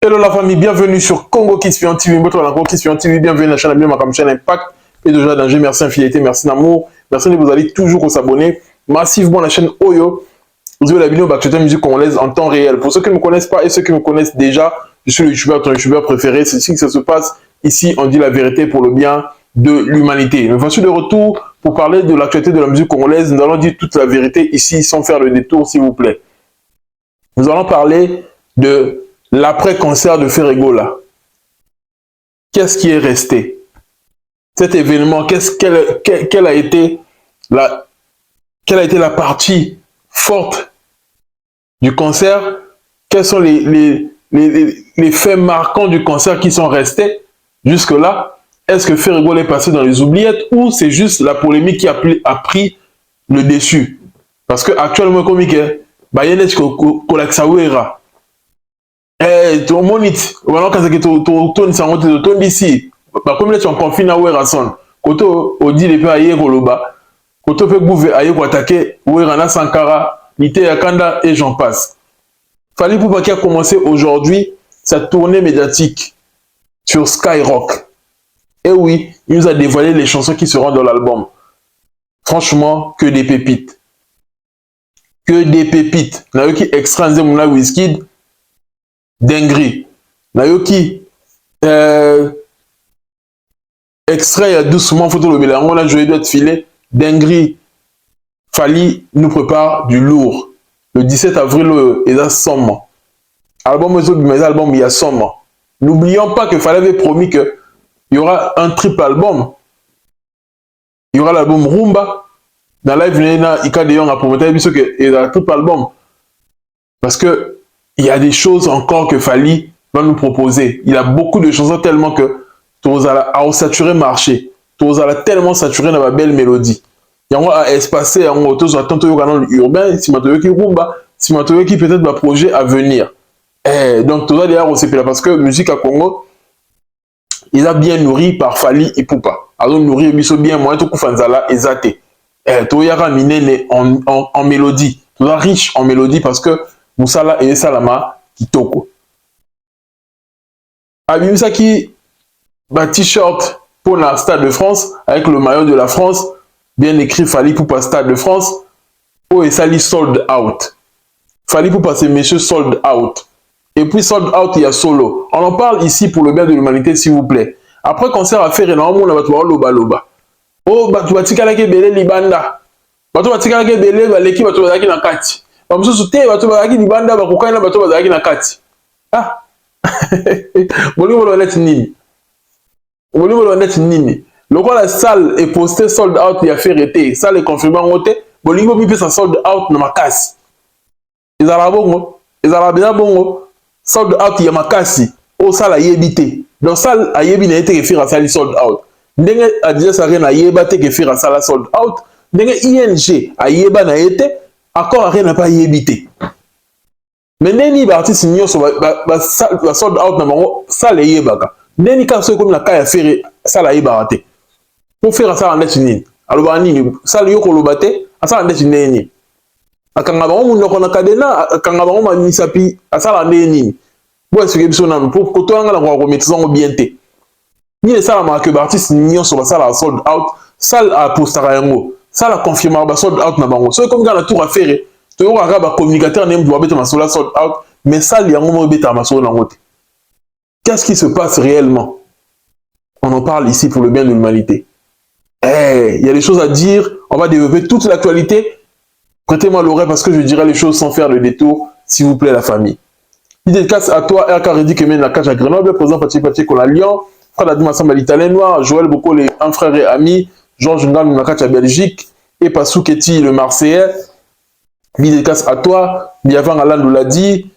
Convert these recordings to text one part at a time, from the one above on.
Hello la famille, bienvenue sur Congo Kispion TV, bienvenue à la chaîne comme chaîne Impact et déjà danger. Merci infidélité, merci d'amour, merci de vous aller toujours s'abonner massivement à la chaîne Oyo. Vous avez la vidéo de musique congolaise en temps réel. Pour ceux qui ne me connaissent pas et ceux qui me connaissent déjà, je suis le youtubeur, ton youtubeur préféré. C'est ici que ça se passe. Ici, on dit la vérité pour le bien de l'humanité. Nous voici de retour pour parler de l'actualité de la musique congolaise. Nous allons dire toute la vérité ici sans faire le détour, s'il vous plaît. Nous allons parler de l'après-concert de Ferregola. Qu'est-ce qui est resté? Cet événement, quelle a été la partie forte du concert? Quels sont les faits marquants du concert qui sont restés jusque-là? Est-ce que Ferregola est passé dans les oubliettes ou c'est juste la polémique qui a pris le dessus? Parce que actuellement, comme il y a tout le monde dit, voilà quand c'est que tu ici, comme tu en confines à Werason, quand tu dis les pays ailleurs Koloba, quand tu peux bouger ailleurs pour attaquer Werana Sankara, Nite Yakanda et j'en passe. Fally Ipupa qui a commencé aujourd'hui sa tournée médiatique sur Skyrock. Et oui, il nous a dévoilé les chansons qui seront dans l'album. Franchement, que des pépites. Que des pépites. Nayoki extra Nzemuna Wizkid. Dinguerie. Nayoki extrait doucement photo le bilan. On a joué d'autres filets. Dinguerie. Fally nous prépare du lourd. Le 17 avril, il y a somme. Album, il y a somme. N'oublions pas que Fally avait promis qu'il y aura un triple album. Il y aura l'album Rumba. Dans live, il y a Ika de Young à promettre qu'il y a un triple album. Parce que il y a des choses encore que Fally va nous proposer. Il a beaucoup de chansons tellement que tu as saturé marché. Tu as tellement saturé dans ma belle mélodie. Il y a espacé en auto sur le canal urbain, si tu qui rumba, si tu qui peut-être un projet à venir. Donc tout ça d'ailleurs on sait parce que musique à Congo, il a bien nourri par Fally Ipupa. Alors nourri biso bien moins tout kufanzala ezate. Tu y a miné en mélodie. Tu es riche en mélodie parce que Moussala et Salama Kitoko. Abimsa qui t-shirt pour la Stade de France avec le maillot de la France, bien écrit Fally Ipupa Stade de France. Oh et Sali sold out. Fally Ipupa c'est monsieur sold out. Et puis sold out il y a solo. On en parle ici pour le bien de l'humanité s'il vous plaît. Après concert à faire énormément on va loba loba. Oh bah tu vas tika la kebele libanda. Bah tu vas tika la kebele bah l'équipe va te voir na kati. Bamususu te bato bazaki libanda bakokaina bato bazaki na kati. Ah. Bolingo lo net nini. Bolingo lo net nini. Lokola la salle est postée sold out il a fait arrêter. Salle est confirmée en hôtel. Bolingo mi pesa sold out na makasi. Ezala bongo. Ezala bien bongo. Sold out ya makasi. O salle a yebité. Donc salle a yebi na été que faire salle sold out. Ndenge a déjà ça rien a yebate que faire salle sold out. Ndenge ING a yeba na été encore rien n'a pas yébité. Mais neni ba artiste nyonso ba sold out na bango ça les yebaka. Neni ka so comme la kaya faire ça la yebate. Pour faire ça en net nini. Alors ba nini ça le yoko lobate ça en net nini. Akanga bango mundo kona kadena akanga bango ma misapi ça la nini. Bon ce que biso na pour ko to ngala ko mettre ça bien té. Ni ça la marque ba artiste nyonso ba ça la sold out, ça a postara yango. Ça la confirme ba sold out na bango. So comme dans la tour à faire, tu auras un communicateur nem doit mettre ma sold out, mais ça li yango mo beta ma sold out. Qu'est-ce qui se passe réellement? On en parle ici pour le bien de l'humanité. Il y a des choses à dire, on va développer toute l'actualité. Prêtez-moi l'oreille parce que je dirai les choses sans faire le détour, s'il vous plaît la famille. Dédicace à toi, RK Reddy qui mène la cage à Grenoble, président Pati Kola Lyon, frère d'Adima Samba l'Italien Noir, Joël Boko, un frère et ami, Georges Ngal Nakacha Belgique, et Passou Keti le Marseillais. Dédicace à toi, Biavan Alan nous l'a dit,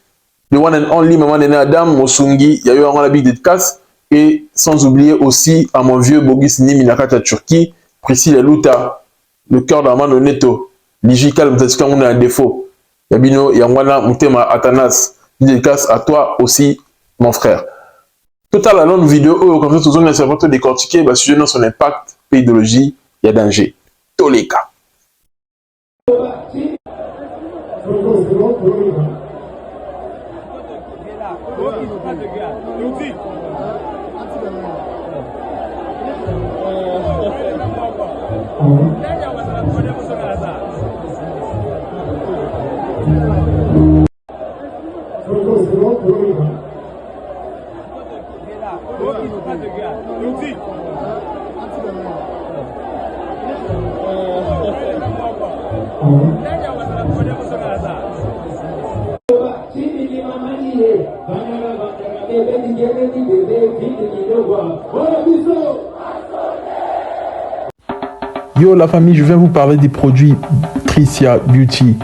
le one and only Maman Nene Adam, Mosungi, il y a eu un big dédicace, et sans oublier aussi à mon vieux Bogis Nimi Nakacha Turquie, Priscille Luta, le cœur d'Armando Neto, Ligical Mtaska on a un défaut, Yabino Yangwana Mutema Atanas, dédicace à toi aussi mon frère. Total la longue vidéo, comme ça, tout le monde s'est fait décortiquer, sujet dans son impact, pédologie, il y a danger. Tous les cas. Yo la famille, je viens vous parler des produits Tricia Beauty.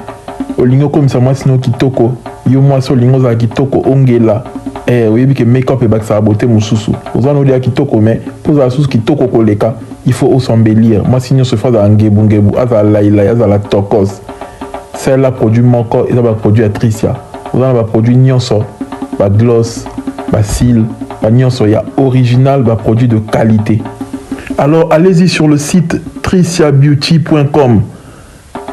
Olingo comme ça moi sinon kitoko. Yo moi so lingo za kitoko ongela. Oui que make-up et bac ça beauté mususu. Vous en avez kitoko mais pour la sauce kitoko koleka, il faut s'embellir. Moi sinon se fait en ngebu aza laila aza la tokos. C'est là produit moko et ça va produit Tricia. Vous en avez produit nyonso, ba gloss, ba cils, ba nyonso ya original, ba produit de qualité. Alors allez-y sur le site triciabeauty.com.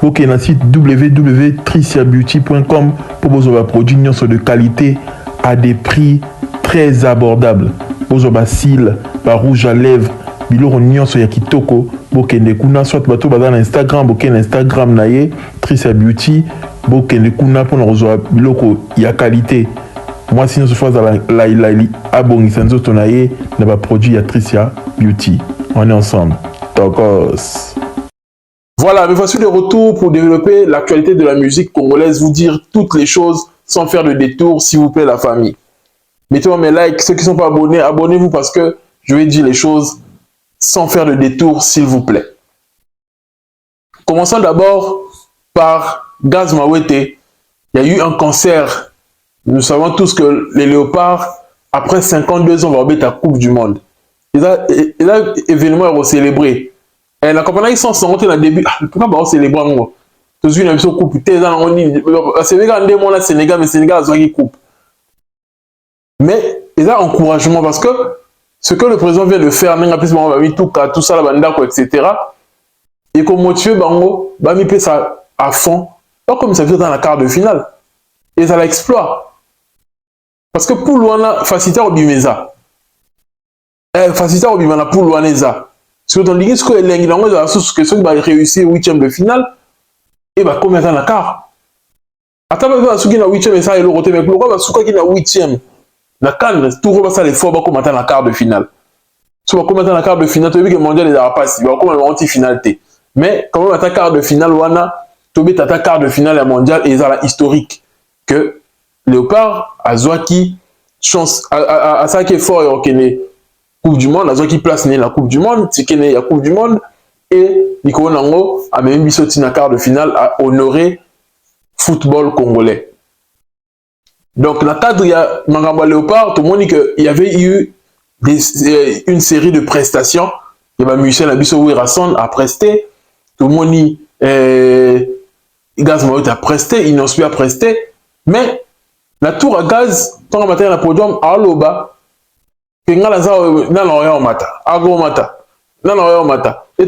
Ok, dans le site www.triciabeauty.com pour vous avoir produits de qualité à des prix très abordables. Vous avez cils, rouge à lèvres, biloko nyonso ya kitoko. Bokende kuna soit bato bazana Instagram, bokende Instagram naye Tricia Beauty, bokende kuna pour nous avoir biloko ya qualité. Moi sinon ce fois la abongisa nzoto naye na ba produit ya Tricia Beauty. On est ensemble. Tokos. Voilà, mais voici le retour pour développer l'actualité de la musique congolaise, vous dire toutes les choses sans faire de détour, s'il vous plaît, la famille. Mettez-moi mes likes, ceux qui ne sont pas abonnés, abonnez-vous parce que je vais dire les choses sans faire de détour, s'il vous plaît. Commençons d'abord par Gaz Mawete. Il y a eu un concert. Nous savons tous que les Léopards, après 52 ans, vont remettre la Coupe du Monde. Et là, événement est célébré. Et la compagnie sont sortis dans le début. Pourquoi pas célébrer moi? Tous une émission coupe. C'est Sénégal, mais Sénégal a une coupe. Mais il y a encouragement parce que ce que le président vient de faire, tout ça, etc. Et qu'on motive Bango, il fait ça à fond. Pas comme ça vient dans la quart de finale. Et ça l'exploit. Parce que pour Luana, faciliter au Bimeza. Faciliter au Bimana pour Luaneza. Si on dit que les gens qui ont réussi au 8e de finale, et bah combien dans la quart? Attends, ceux qui ont 8e et ça, ils l'ont roté, mais pourquoi ceux qui ont 8e? La canne, tout le monde ça les fois, bah comment dans la quart de finale? Si on commence dans la quart de finale, tu as vu que le mondial est à la passe, il va comment en finalité. Mais quand même à ta quart de finale, Wana, tu as ta quart de finale mondial et ça historique que Léopard, à Zouaki, chance, à ça qui est fort et ok, Coupe du Monde, la qui place la Coupe du Monde, c'est qu'il y a la Coupe du Monde, et Nico Nango a même mis sorti la quart de finale à honorer football congolais. Donc, dans le cadre de Mangamba Léopard, tout le monde dit qu'il y avait eu une série de prestations. Il y avait Michel Abisso Wirasson a presté, tout le monde dit Gaz Maout a presté, Inospi a presté, mais la tour à gaz, quand on a matin, la podium à Aloba, et tout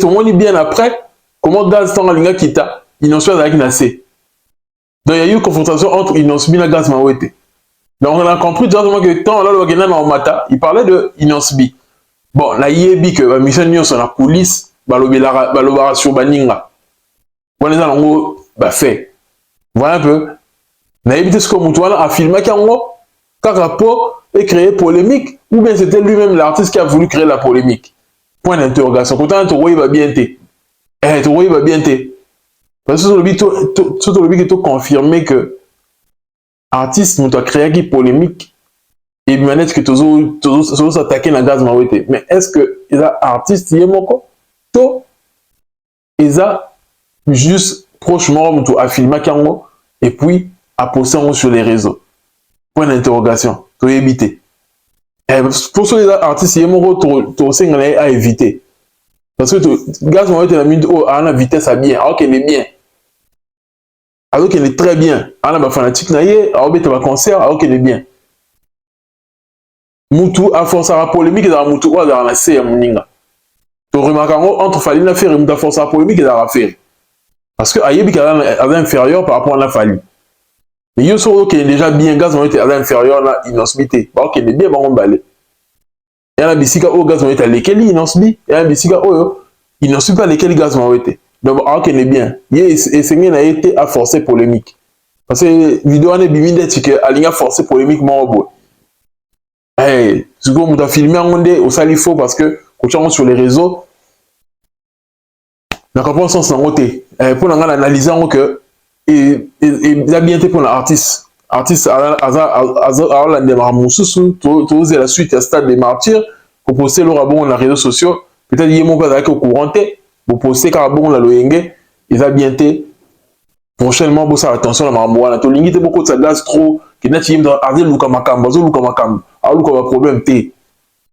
le monde dit bien après comment Gaz dans la kita Inosbi avec Nassé. Donc il y a eu une confrontation entre Inosbi et Gaz Mawete. Donc on a compris directement que quand il parlait de Inosbi. Bon, la yebi que Michel Nyon sur la police, l'opération Baninga. On les a fait. Voilà un peu. La yebi ce que Moutouana a filmé qu'un rapport et créer polémique, ou bien c'était lui-même l'artiste qui a voulu créer la polémique. Point d'interrogation. Quand on va bien t'es. Tu va bien t'es. Parce que sur le but, tu confirmé que l'artiste nous a créé une polémique et manette que tu as attaqué la Gaz Mawete. Mais est-ce que les artistes y est moko? To ils a juste prochement tu a filmé kango et puis a posté sur les réseaux. Point d'interrogation. Tu as évité. Pour ceux qui sont artistes, il y a un à éviter. Parce que Gaz Mawete a mis à la vitesse à bien, alors qu'elle est bien. Alors qu'elle est très bien. Elle est fanatique, alors qu'elle est concert, alors qu'elle est bien. Moutou a forcé la polémique dans Moutou ou dans la CM Mouninga. Tu remarques entre Fali la faire et Moutou a forcé la polémique dans la faire. Parce que Ayebi est inférieur par rapport à la Fali. Mais yo solo qui est déjà bien gaz on était à l'inférieur là inhospité. Bah ok, mais bien bon balé. Et la bisika au gaz on était lesquels inhospi et la bisika oh inhospi pas lesquels gaz on était. Donc ok, est bien. Et c'est bien a été à forcer polémique. Parce que vidéo on est biminde que alinga forcer polémique mon robot. Eh, ce que on a filmé on est au salifo parce que quand sur les réseaux na comprend sens na côté. Pour analyser que et la bien été pour l'artiste la démarre mususu tu la suite à stade des martyrs pour poster le rabon dans les réseaux sociaux peut-être y mon pas au courant pour poster car bon la loyenge ils a bien été prochainement pour ça attention la marmo na to limite beaucoup de ça gaz trop qui n'a ti dans ardi luka makamba zo luka makamba a luka ba problème té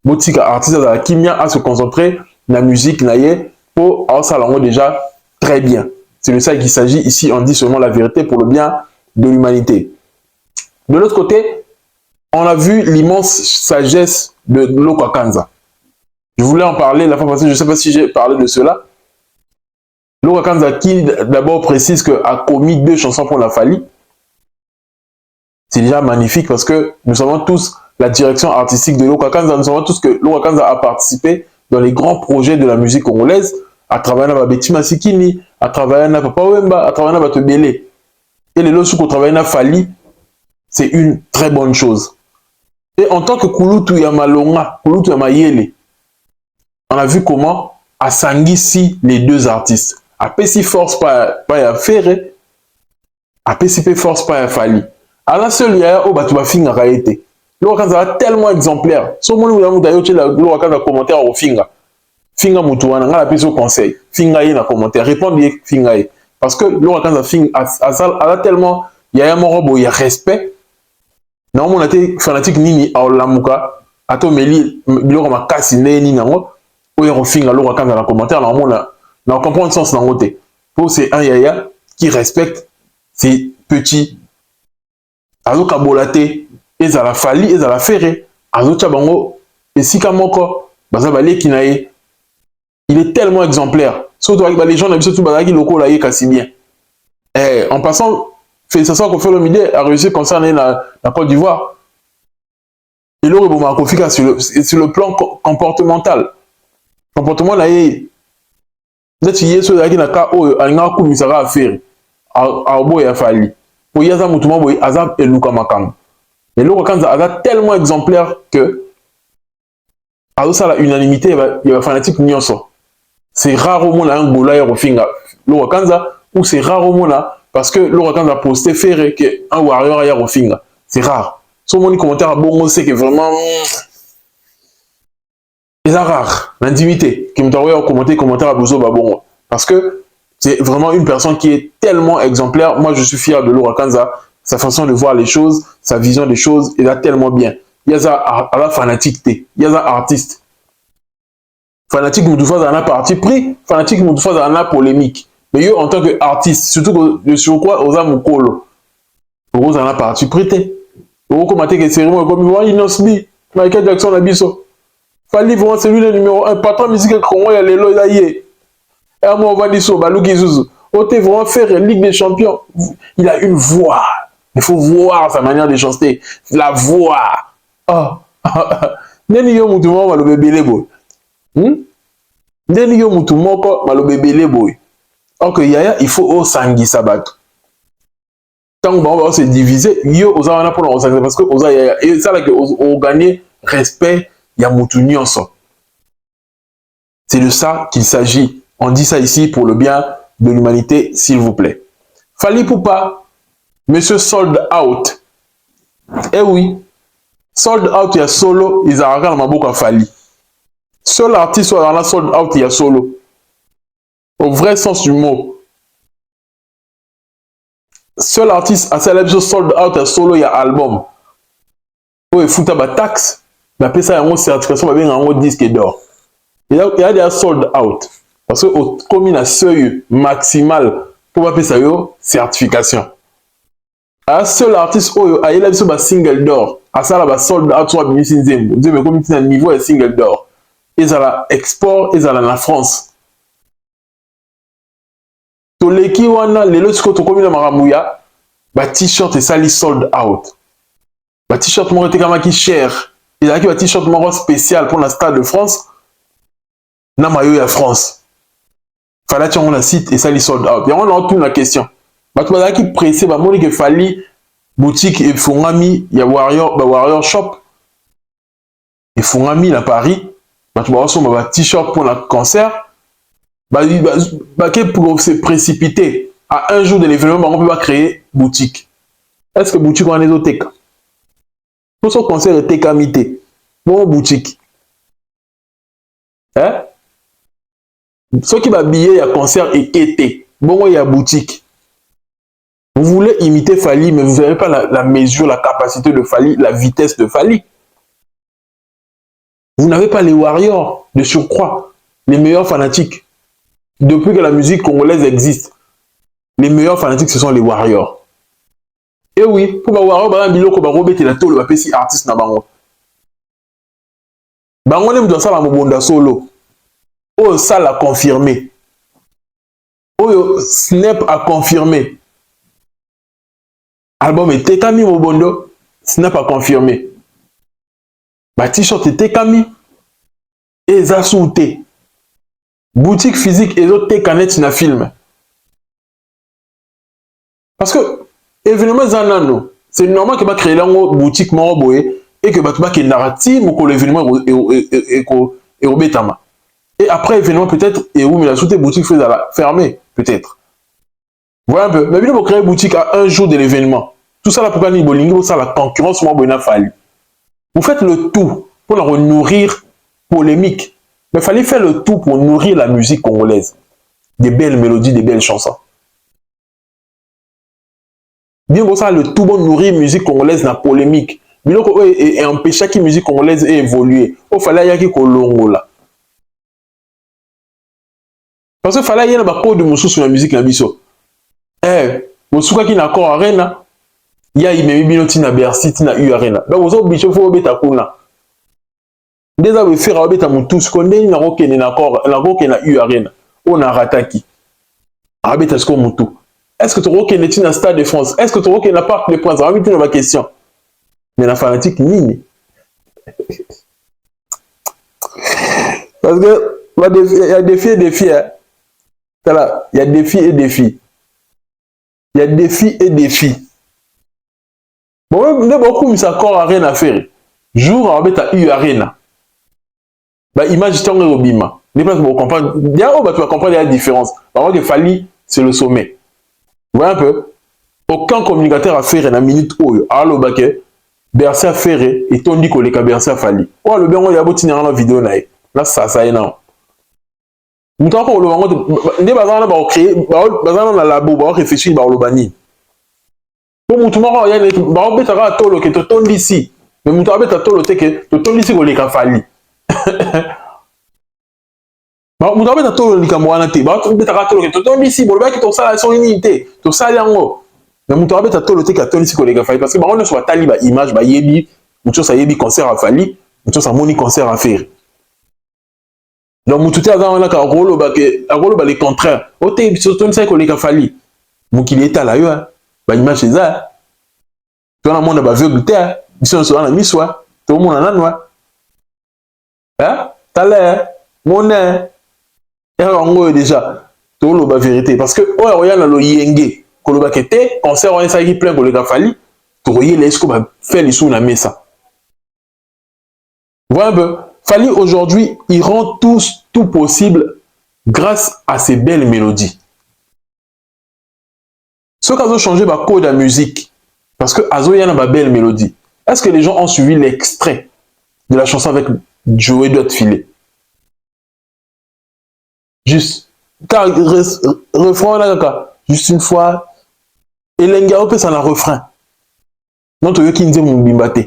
botika artiste à kimia à se concentrer la musique na yé pour alors ça l'ango déjà très bien. C'est de ça qu'il s'agit ici, on dit seulement la vérité pour le bien de l'humanité. De l'autre côté, on a vu l'immense sagesse de Loko Kanza. Je voulais en parler la fois passée, je ne sais pas si j'ai parlé de cela. Loko Kanza qui d'abord précise qu'a commis 2 chansons pour la Fali. C'est déjà magnifique parce que nous savons tous la direction artistique de Loko Kanza, nous savons tous que Loko Kanza a participé dans les grands projets de la musique congolaise, à travers la Betty Masikini, à travers la Papa Wemba, à travers la Batebele. Et les lots qu'on travaille na Fali, c'est une très bonne chose. Et en tant que Kulutu Yamalonga, Kulutu Yamayele, on a vu comment a sangisi les 2 artistes. A Pessi force pas à faire, a Pessi force pas à Fali. À la seule yaya au batu bafinga raete. Le Wakanza tellement exemplaire. So mon ou yamu dayo la le Wakanza commentaire au finga. Finga mutuana ngala piso conseil. Finga yi na commentaire, répondre finga yi. Parce que le Wakanza finga a tellement yaya morobo ya respect. Non mon été fanatique nini a lamuka ato meli biloko makasi neni nango oyo finga le Wakanza na commentaire na mona na comprendre sens nango te. Pour c'est un yaya qui respecte ses petits azo kabolate ezala Fali ezala Ferré azo tchabango esika moko baza baleki na ye. Il est tellement exemplaire. Surtout avec les gens d'habitude tout bazaki loko la ye kasi bien. En passant félicitations qu'on fait le midi a réussi concerner la Côte d'Ivoire. Et le rebond Kofika sur le plan comportemental. Comportement là ye d'être hier sur la qui na ka o alinga ku misara affaire a obo ya Fali. Pour yaza mutuma boy azab et luka makam. Mais le Wakanza a tellement exemplaire que à ça la unanimité il y a fanatique nyonso. C'est rare au monde un gola au finga le Wakanza ou c'est rare au monde parce que le Wakanza a posté Ferré que un warrior hier au finga. C'est rare. Son mon commentaire à bon c'est que vraiment c'est rare l'intimité qui me t'envoie commentaire à Bozo Babongo parce que c'est vraiment une personne qui est tellement exemplaire. Moi je suis fier de Loko Kanza, sa façon de voir les choses, sa vision des choses, il a tellement bien. Il y a ça à la fanatique, il y a ça artiste. Fanatique Moutoufa dans la partie pris, fanatique Moutoufa dans la polémique. Mais eux, en tant qu'artiste, surtout que sur quoi aux âmes colo, aux dans la partie prêtée. Au commenter que cérémonie comme il Inosbi, Michael Jackson Abisso. Fali vraiment c'est lui le numéro 1, patron musique Congo, il y a les lois et à moi on va dire ça, Balouki Zouzou. Ote vraiment faire Ligue des Champions. Il a une voix. Il faut voir sa manière de chanter. La voix. Ah. Neni yo mutu moko malobe ebele boy. Neni yo mutu moko malobe ebele boy. Ok, yaya, il faut osangisa bato. Tant qu'on va se diviser, yo oza wana pour osangisa parce que oza yaya. Et ça là que on gagner respect ya mutu nyonso. C'est de ça qu'il s'agit. On dit ça ici pour le bien de l'humanité, s'il vous plaît. Fali Poupa, monsieur sold out. Eh oui, sold out, il y a solo, ils ont regardé ma boucle à Fali. Seul artiste soit dans la sold out, il y a solo. Au vrai sens du mot. Seul artiste à célébrer sold out, il y a solo, il y a album. Oh, il faut avoir taxe, mais après ça, il y a une certification, il y a un disque d'or. Il y a des sold out. Parce que comme il y a un seuil maximal pour appeler ça une certification. Un seul artiste il a un single d'or. À ça, il a sold out soit bien sinzembo. Vous avez comme un niveau de single d'or. Ils ont l'export, ils ont la France. Toleki wana lelo siko to komi na maramouya. Bah t-shirt et ça les sold out. Bah t-shirt moi était quand qui cher. Il y a qui bah t-shirt moi spécial pour la Stade de France. Na maillot à France. Fallait que on a site et ça les sold out. Et on a toute la question. Bah tu vas qui pressé bah moi il fallait boutique et Fungami, il y a Warrior Shop. Et Fungami à Paris. Bah tu vas avoir bah t-shirt pour le concert. Bah pour se précipiter à un jour de l'événement, bah, on peut pas créer boutique. Est-ce que boutique on a des autres TK? Pour ce concert est TK mité. Bon boutique. Hein? Ceux qui va billet, il y a concert et été. Bon, il y a boutique. Vous voulez imiter Fali, mais vous n'avez pas la mesure, la capacité de Fali, la vitesse de Fali. Vous n'avez pas les warriors de surcroît, les meilleurs fanatiques. Depuis que la musique congolaise existe, les meilleurs fanatiques, ce sont les warriors. Et oui, pour les warriors, par exemple, Biloko Barobe, tu as tout le petit artiste na bango. Bango nem doit ça la mobonda solo. Oh, ça l'a confirmé. Oh, Snap a confirmé. Album est Tekami Mobondo, Snap a confirmé. Bah t-shirt est Tekami. Et Zasouté. Boutique physique et autres Tekanet na film. Parce que événement Zanano, c'est normal que va créer la boutique Moroboé et que tu vas créer narratif pour que l'événement est au bétama. Et après événement peut-être et où mais la sous boutique fermée peut-être. Voilà un peu. Mais bien pour créer une boutique à un jour de l'événement. Tout ça là pour gagner bolingo, ça la concurrence moi bonne fallu. Vous faites le tout pour la nourrir polémique. Mais il fallait faire le tout pour nourrir la musique congolaise. Des belles mélodies, des belles chansons. Bien pour ça, le tout bon nourrir la musique congolaise dans la polémique. Et empêcher que la musique congolaise ait évolué. Il fallait y avoir Kolongo là. Parce qu'il fallait y avoir un code de moussou sur la musique na biso. Moussou qui n'a encore arena. Il y a Imemi Tina Bercy, Tina U arena. Donc vous avez bicho faut beta kuna. Déjà vous faire beta mutus konde na rokene na encore na rokene U arena. On a rataki. Abeta sko mutu. Est-ce que tu rokene Tina Stade de France? Est-ce que tu rokene la Parc des Princes? Rabiti na ma question. Mais la fanatique nini. Parce que il y a défi et défi. Hein. Il y a défi et défi. Il y a défi et défi. Bon, même beaucoup, mais ça encore rien à faire. Jour, on va eu arena. Bah, image, tu au bima. Les places pour comprendre. Bien, tu vas comprendre la différence. Par contre, il fallait, c'est le sommet. Vous voyez un peu? Aucun communicateur a fait une minute où, alors, Bercy a fait, et ton dit qu'on est Bercy a fallu. Oh, le bien, on y a beau tenir dans la vidéo, là, ça est non. Nous avons le moment de bazar na créer bazar na labo ba réfléchir ba lobani pour mutu moko ya ne ba betaka tolo ke to tondi ici mais mutu abeta tolo te ke to tondi ici ko le ka fali ba mutu abeta tolo likambo wana te ba betaka tolo ke to tondi ici bo ba ki to sala son unité to sala yango mais mutu abeta tolo te ke tondi ici ko le ka fali parce que ba on soit tali ba image ba yebi mutu sa yebi concert a fali mutu sa moni concert à faire. Donc, Moutouté a les contraires. Ote, surtout, c'est qu'on est fali. Moukili est à la l'image est ça. Tu as un monde à aveugle, ils sont sur la mise, tout le monde en a noir. Hein? T'as l'air, mon nez. Et en gros, déjà, tout le monde vérité. Parce que, oh, regarde le yenge, qu'on le baquette, concert, on est ça qui plein qu'on le fali, tu regardes les scopes, faire les sous la mesa. Voilà un peu. Fali aujourd'hui, il rend tout possible grâce à ces belles mélodies. Ce qui a changé le code de la musique, parce que Azo y a une belle mélodie. Est-ce que les gens ont suivi l'extrait de la chanson avec Joey doit filer? Juste, car refrain, juste une fois, et l'engao peut s'en un refrain. Non, tu veux qu'il dise mon bimbate.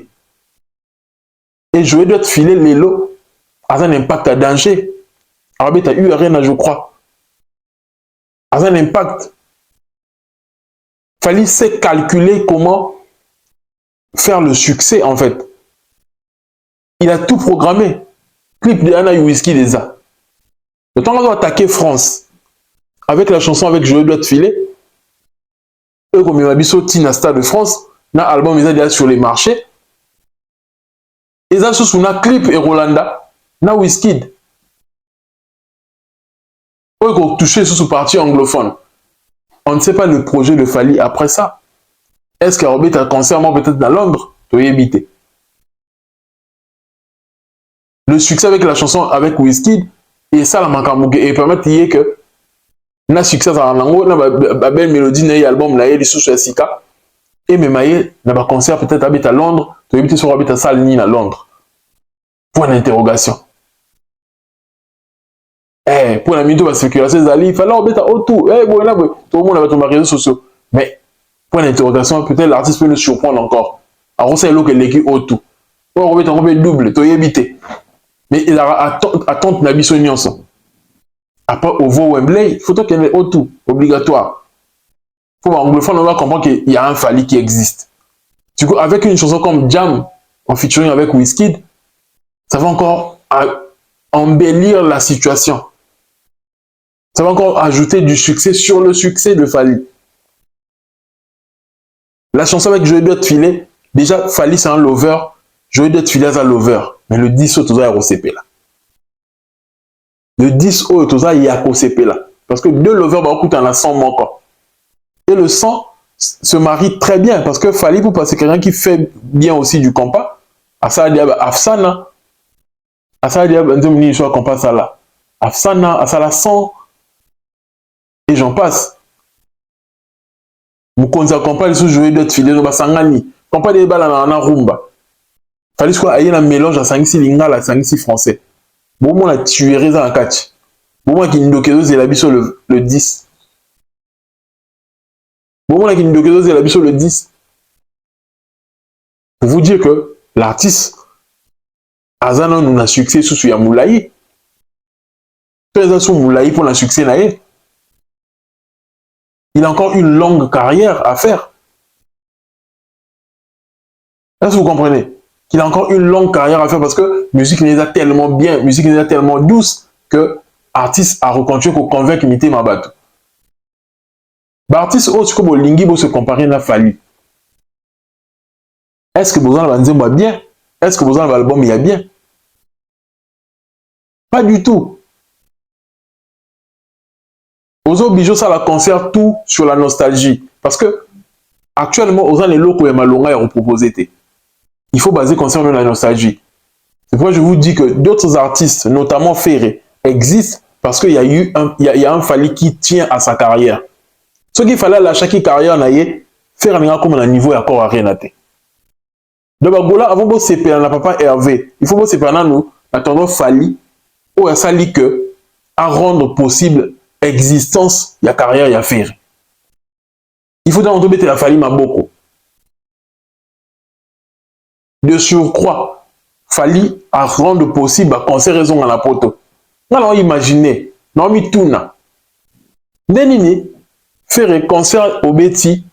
Et Joey doit filer les lots. A un impact à danger. Arabie, tu as eu rien, je crois. A un impact. Fallait se calculer comment faire le succès, en fait. Il a tout programmé. Clip de Anna Whisky déjà. Le temps qu'on va attaquer France avec la chanson avec Je dois te filer. eux comme Mabiso Tina Stade de France, na album ils ont déjà sur les marchés. Ils ont sous na clip et Rolanda, na Wizkid. Eux qui ont touché sous partie anglophone. On ne sait pas le projet de Fally après ça. Est-ce qu'il y a un concert peut-être dans Londres? Tu vas éviter. Le succès avec la chanson avec Wizkid et ça la manque et permettre que na succès à Nango na belle mélodie na album na yeli sous Sika et même maye na ba concert peut-être habite à Londres, tu éviter sur habite à salle ni à Londres. Point d'interrogation. Pour la minute de spéculation zali il fallait habiter autour. Bon là tout le monde avait ton réseaux sociaux. Mais point d'interrogation peut-être l'artiste peut nous surprendre encore. Alors c'est là que l'équipe autour. On va être double, tu éviter. Mais il a attente na biso nyonso. Après au Wembley, il faut qu'il y ait autour, obligatoire. Pour anglophone, on va comprendre qu'il y a un Fally qui existe. Du coup, avec une chanson comme Jam, en featuring avec Wizkid, ça va encore embellir la situation. Ça va encore ajouter du succès sur le succès de Fally. La chanson avec Joey Dot Filet, déjà Fally c'est un lover, Joey Dot Filet c'est un lover. Mais le 10 autres, c'est ROCP là. Le 10 autres, c'est ROCP là. Parce que deux lovers, bah, écoute, on a 100 encore. Et le 100 se marie très bien parce que Fally pour passer quelqu'un qui fait bien aussi du compas. Asala Afsana. Asala Diab, Nzemini, je compas ça là. Afsana, Asala 100. Et j'en passe. Mukonza compas, ils sont joués d'être filés dans Basangani. Compas des balles en rumba. Fally soit aïe un mélange à Sangsi Lingala, à Sangsi français. Bon, moi, la tuerie dans un catch. Bon, moi, qui nous c'est la biso le 10. Bon, moi, qui nous c'est la biso le 10. Pour vous dire que l'artiste, Azana nous a succès sous Yamoulaye. Sous Moulaye pour le succès naïe. Il a encore une longue carrière à faire. Est-ce que vous comprenez? Qu'il a encore une longue carrière à faire parce que musique n'est pas tellement bien, musique n'est pas tellement douce que artiste a reconnu qu'on convainc imiter ma bateau. Artiste autre comme Lingi se comparer à Fally. Est-ce que vous en avez bien? Est-ce que vous en avez l'album il y a bien? Pas du tout. Ozo Bijo ça la concert tout sur la nostalgie parce que actuellement Ozo les locaux et Malonga ont proposé. Il faut baser concert sur la nostalgie. C'est pourquoi je vous dis que d'autres artistes, notamment Ferré, existent parce qu'il y a eu un Fally qui tient à sa carrière. Ce qu'il fallait à chaque carrière, faire un comme un niveau et encore à rien. Donc, avant de se faire un papa Hervé, il faut se faire nous, attendons Fally, ou à Sali que, à rendre possible existence, il y a carrière, il y a Ferré. Il faut donc mettre la Fally Maboko. De surcroît, Fally à rendre possible à concert raison à la poto. Alors imaginez, Naomi Tuna, Denini, faire un concert au Betty,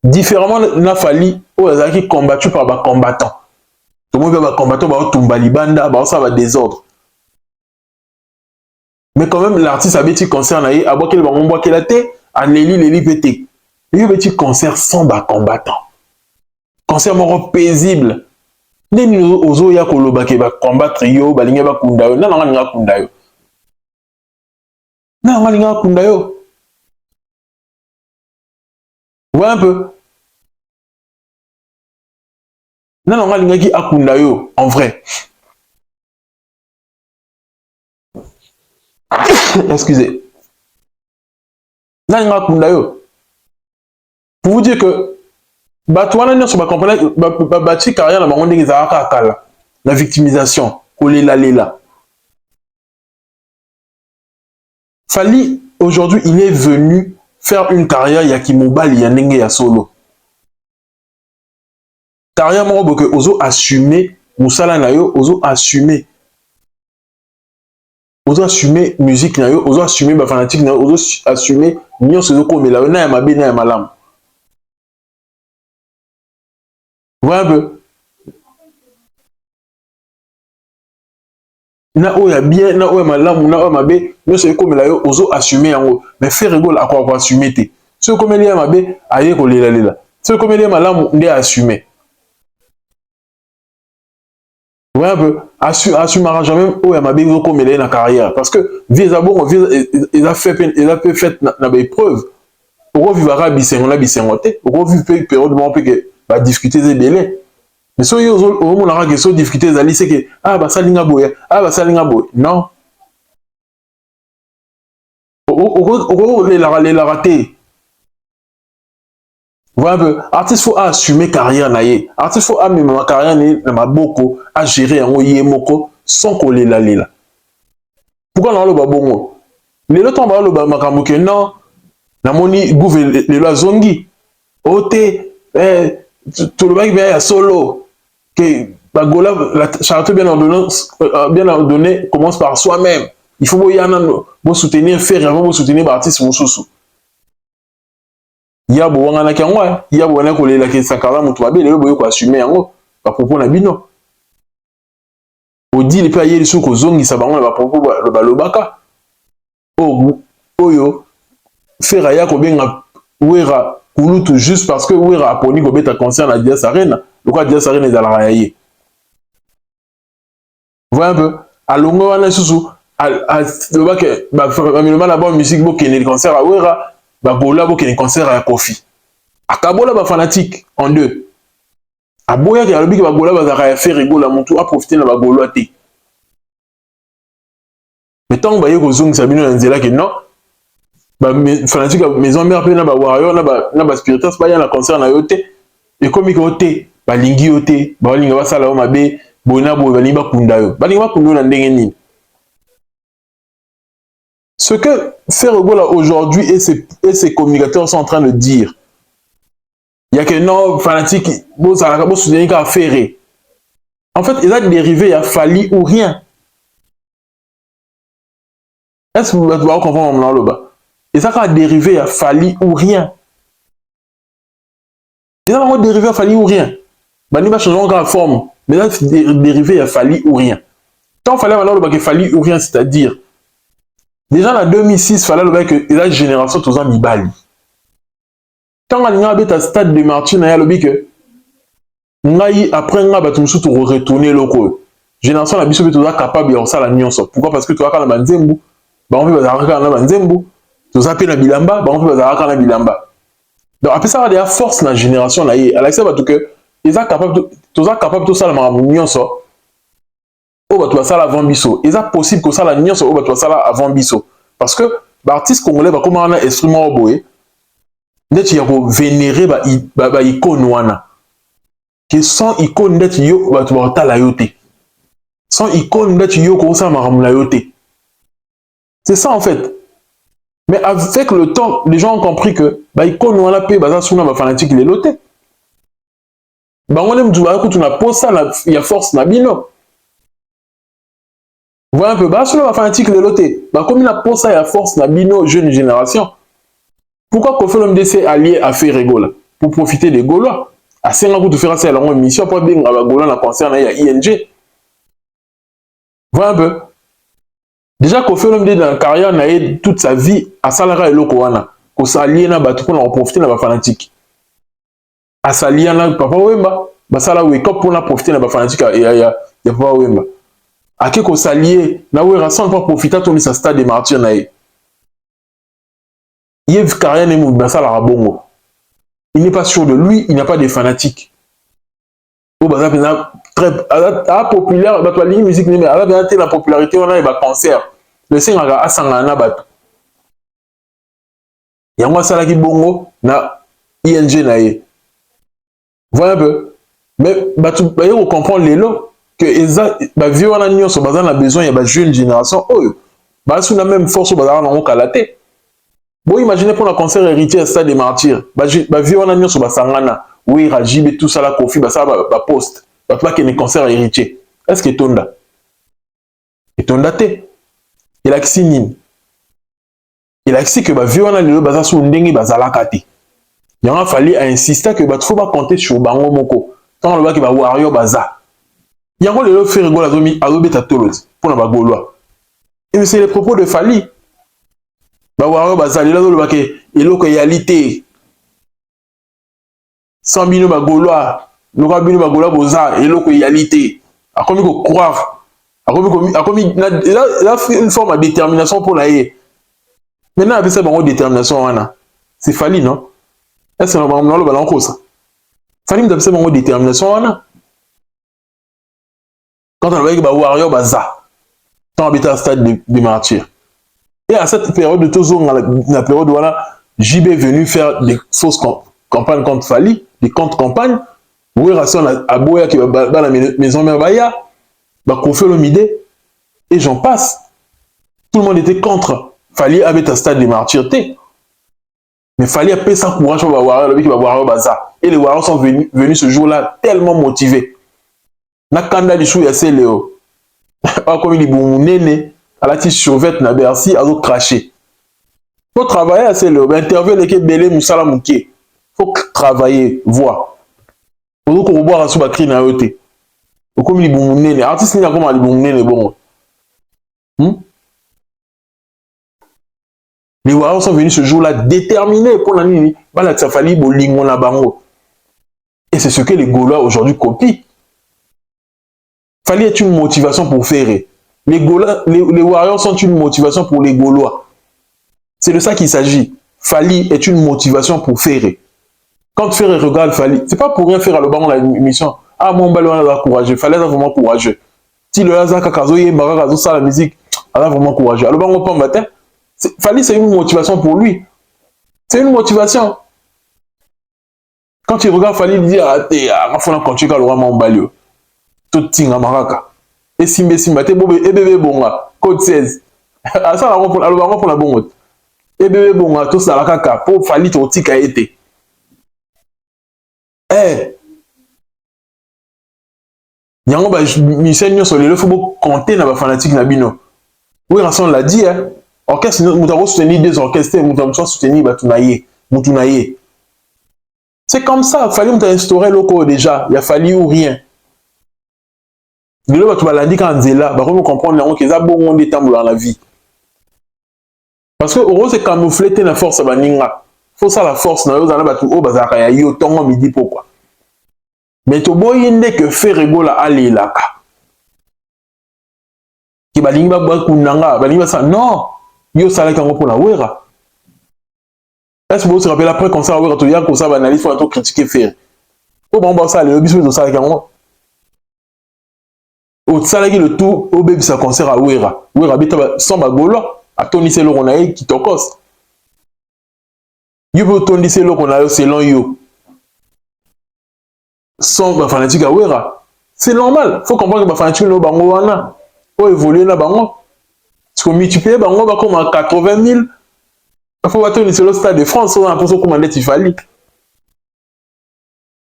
différemment na Fally, où ils ont combattu par des combattants. Tout le monde va combattre par Tumbalibanda, par ça va désordre. Mais quand même, l'artiste a petit concert, il a boqué le bambou, boqué la tête, à Léli pété. Il y a un petit concert sans bas combattants. Concert mort paisible. Neni ozo ya koloba ke ba combattre yo balinga ba kunda yo nana nga kunda yo nana nga kunda yo. Ouais un peu nana nga ki akunda yo en vrai. Excusez. Nana nga kunda yo. Pour vous dire que Batouana ne sont pas comprenant bâti carrière na bango ndenge ezalaka akala la victimisation kolela lela. Fally aujourd'hui il est venu faire une carrière yakimobali ya ndenge ya solo. Carrière moko que ozo assumer musala na yo, ozo assumer musique na yo, ozo assumer ba fanatique na yo, ozo assumer nyonso zo komela yo na ya mabe na ya malamu. Voilà un peu. na oya bien na oya malamu na oya mabe nyonso ekomela yo ozo assumer yango mais faire rigole akwa ko assumer te so ekomeli ya mabe aye kolela so ekomeli ya malamu nde assumer. Ouais, un peu assumera jamais oya mabe ezokomela ye na carrière parce que vie eza bongo vie eza fait na baépreuve okovivaka bisengo na bisengo te okovive mpe période moko mpe ke badifficulté eza ebele. Mais si on a que so difficulté ezali c'est que ah basalinga boye non okolelaka te. Voilà un peu artiste faut assumer carrière na ye artiste faut amema carrière na maboko a gérer yango ye moko sans kolela. Pourquoi naloba bongo lelo ntango baloba makambo ke non namoni gouve lelo azongi ote tolobaki mpe ya solo que Bagola, la charité bien ordonnée commence par soi-même. Il faut vous soutenir, faire avant vous soutenir l'artiste Moussousou. Il y a beaucoup de gens qui ont dit Sakara Moutouabe, ils ont assumé à propos de Bino. On dit les pays les sous aux ongi sabango à propos de Balobaka. Oh, yo, faire aya kobenga ouera kulutu juste parce que ouera aponi kobeta concert na Dias Arena. Le quoi Dias Arena est dans la raye. Voilà un peu. À longo wana susu le bac ba la musique bo kene concert à ouera ba bola bo kene concert à Kofi. Akabola ba fanatique en deux. Aboya ki alobi ki ba bola ba za faire rigola mutu a profiter na ba bola te. Mais tant ba yeko zong sabino na nzela ke non ba fanatique maison mère pe na ba warrior na ba spiritus ba ya na concert na yo te e komi ko te ba lingi yo te ba linga ba sala o mabe bona bo ba linga kunda yo ba linga kunda na ndenge nini. Ce que Ferregola aujourd'hui et ses communicateurs sont en train de dire, il y a que non fanatique bon ça la soutenir qu'à faire. En fait, il a dérivé, il a fallu ou rien. Est-ce que vous allez comprendre mon là-bas? Et ça a dérivé, il a fallu ou rien. Il a dérivé, il a fallu ou rien. Bah, nous va changer encore la forme, mais là dérivé, il a fallu ou rien. Tant fallait maintenant qu'il fallu ou rien, c'est-à-dire déjà en 2006, il fallait que la génération tous en Mibali. Tant qu'on a un stade de Martin, il y a le que après on a retourner le génération la biso tous capable de faire la nuance. Pourquoi? Parce que tu as quand même Nzembu, bah on peut faire quand même Nzembu, tu as na bilamba, bah on peut faire quand même bilamba. Donc après ça, il y a force dans la génération là. Alors ça va tout que ils sont capables, tous capable de faire la nuance. Oh bah tu vas ça avant biso. Est-ce possible que ça la nuance oh bah tu vas ça avant biso? Parce que l'artiste congolais va comment un instrument oboé. Net il y a vénérer ba icône wana. Que sans icône net yo bah tu vas ta la yoté. Sans icône net yo comme ça maram la yoté. C'est ça en fait. Mais avec le temps, les gens ont compris que bah icône wana pe bah ça souna ba fanatique les loté. Bah on aime du ba tu na pose ça il y a force na bino. Voilà un peu, bah, sur la fanatique de l'auté, bah, comme il a pour ça, il y a force, la bino, jeune génération. Pourquoi qu'on fait l'MDC allié à faire rigola? Pour profiter des Gaulois. À 5 ans, de faire ça, la émission, pour bien, à la Gaulois, la concerne, il y a ING. Voilà un peu. Déjà, qu'on fait l'MDC dans la carrière, il a toute sa vie à Salara et Lokoana. Qu'on s'allie, pour en profiter de la fanatique. À s'allier, papa Wemba, bah, ça là, oui, comme pour en profiter de la fanatique, il y a papa Wemba. À qui qu'on s'allie, na où il pas profiter de sa stade de martyrs naïe. Il y a carrière n'est pas ça la bongo. Il n'est pas sûr de lui, il n'a pas de fanatiques. Oh bah ça très populaire, bah toi ligne musique mais à la popularité on a des concerts. Le singa a sangana bat. Il y a moi ça là qui bongo na ING naïe. Voilà un peu. Mais bah tu bah on comprend les lots. Que eza ba vieux wana nyonso baza na besoin ya ba jeune génération oyo ba sous la même force baza na okalaté bon imaginez pour un concert héritier stade des martyrs ba vieux wana nyonso basangana oui rajibe tout ça la Kofi ba ça ba poste ba pas que les concert héritier est-ce que tonda té il a que nini il a que ba vieux wana lelo baza sous ndenge bazalaka té il a fallu insister que ba faut pas compter sur bango moko tant le ba ki ba warrior baza Yango le fait rigoler azobeta tolos pour na Gaulois. Et c'est les propos de Fali. Ba waro bazali là le ke eloko réalité. Sans bino ba Gaulois, no ka bino ba Gaulois boza eloko réalité. A comme ko croire. A comme là une forme de détermination pour la yé. Maintenant avec ça bango détermination wana. C'est Fali non? Est-ce que on le ballon ça? Fali me c'est bango détermination wana. Quand on voit que bah warrior baza. Tant habité à stade de martyrs. Et à cette période de toujours la période où voilà, JB est venu faire des fausses campagnes contre Fali, des contre-campagnes. Où il y a à Boya qui va dans la maison Merbaya, va confier le midé, et j'en passe. Tout le monde était contre. Fali avait un stade de martyrs. Mais Fali a payé sa courage pour voir le qui va voir au bazar. Et les Warriors sont venus ce jour-là tellement motivés. Nakanda du chou yassé Léo. Comme il est bon, néné, à la tige survette na Bercy, à l'autre craché. Faut travailler assez Léo. Interview les Belé Moussala Mouké. Faut travailler, voir. Faut qu'on revoie à sous bakri na yote. Comme il est bon, néné. Artiste n'est pas comme il est bon, néné, bon. Les Warriors sont venus ce jour-là déterminés pour la nuit. Voilà, ça fallait bolingo la bango. Et c'est ce que les Gaulois aujourd'hui copient. Fali est une motivation pour faire. Les Warriors sont une motivation pour les Gaulois. C'est de ça qu'il s'agit. Fali est une motivation pour faire. Quand Ferré regarde Fali, c'est pas pour rien faire à le banc la mission. Ah, mon ballon a courageux. Fali est vraiment courageux. Si le Lazaka Kazo y est Marakazo, ça la musique, elle est vraiment courageux. Alors, banc au pan matin, Fali, c'est une motivation pour lui. C'est une motivation. Quand il regarde Fali, il dit ah, il faut continuer à le rendre en balio. Tout ting à Maraka. Et Simbe Simba, t'es bobé, et bébé bonga, code 16. Ah, ça, alors, pour la bonne. Et bébé bonga, tout ça, la caca, pour Fali, ton tic a été. Eh! Yango, bah, Michel Nyon, il faut compter dans la fanatique Nabino. Oui, Rasson l'a dit, hein. Orchestre, nous avons soutenu des orchestres, nous avons soutenu Moutunaye. C'est comme ça, il fallait instaurer le loco déjà, il a fallu ou rien. De là, tu vas l'indiquer en Zéla, bah, comment comprendre qu'il y a bon de temps dans la vie. Parce que, heureux, c'est camoufler la force à Baninga. Faut ça la force, dans les autres, oh, bah, ça y a eu autant, on me dit pourquoi. Mais tu vois, que faire rigoler à l'élaka. Qui va l'ingba kunanga, va ça, non, yo salé quand on pour la ouera. Est-ce que vous vous rappelez après qu'on s'est ouera, tu viens qu'on s'est analysé, faut un truc critiquer faire. Oh, bon, bah, ça, le bisou de salé quand on. Au salé le tout, au bébé, ça concert à ouera. Ouera, bita, sans bagolo, à Tony c'est le ronaï qui t'occosse. Yo peut Tony c'est le ronaï, c'est l'on yo. Sans ma fanatique à ouera. C'est normal, faut comprendre que ma fanatique no bango wana. Faut évoluer là bango. Parce que multiplier bango va comme à 80 000. Il faut voir Tony c'est le stade de France, on a l'impression qu'on m'a dit Fali.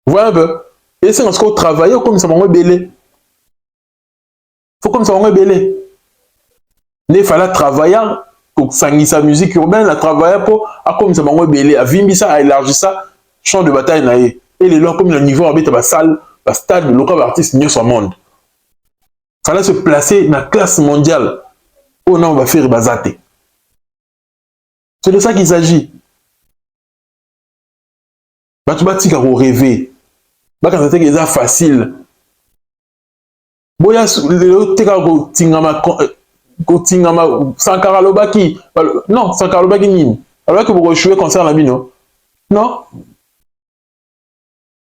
Voilà un peu. Et c'est parce qu'on travaille comme ça m'a belé. Faut comme ça m'a belé. Il fallait travailler pour s'engager sa musique urbaine, la travailler pour comme ça m'a belé, à vimbi ça, à élargir ça, champ de bataille naïe. Et les gens comme le niveau habite à salle, à stade, le local artiste mieux sur le monde. Il fallait se placer dans la classe mondiale. Oh non, on va faire bazate. C'est de ça qu'il s'agit. Bah tu vas t'y rêver. Bah quand c'était déjà facile. Boya le teka ko tingama Sankara Lobaki. Non, Sankara Lobaki nini. Alors que vous jouez concert la bino. Non.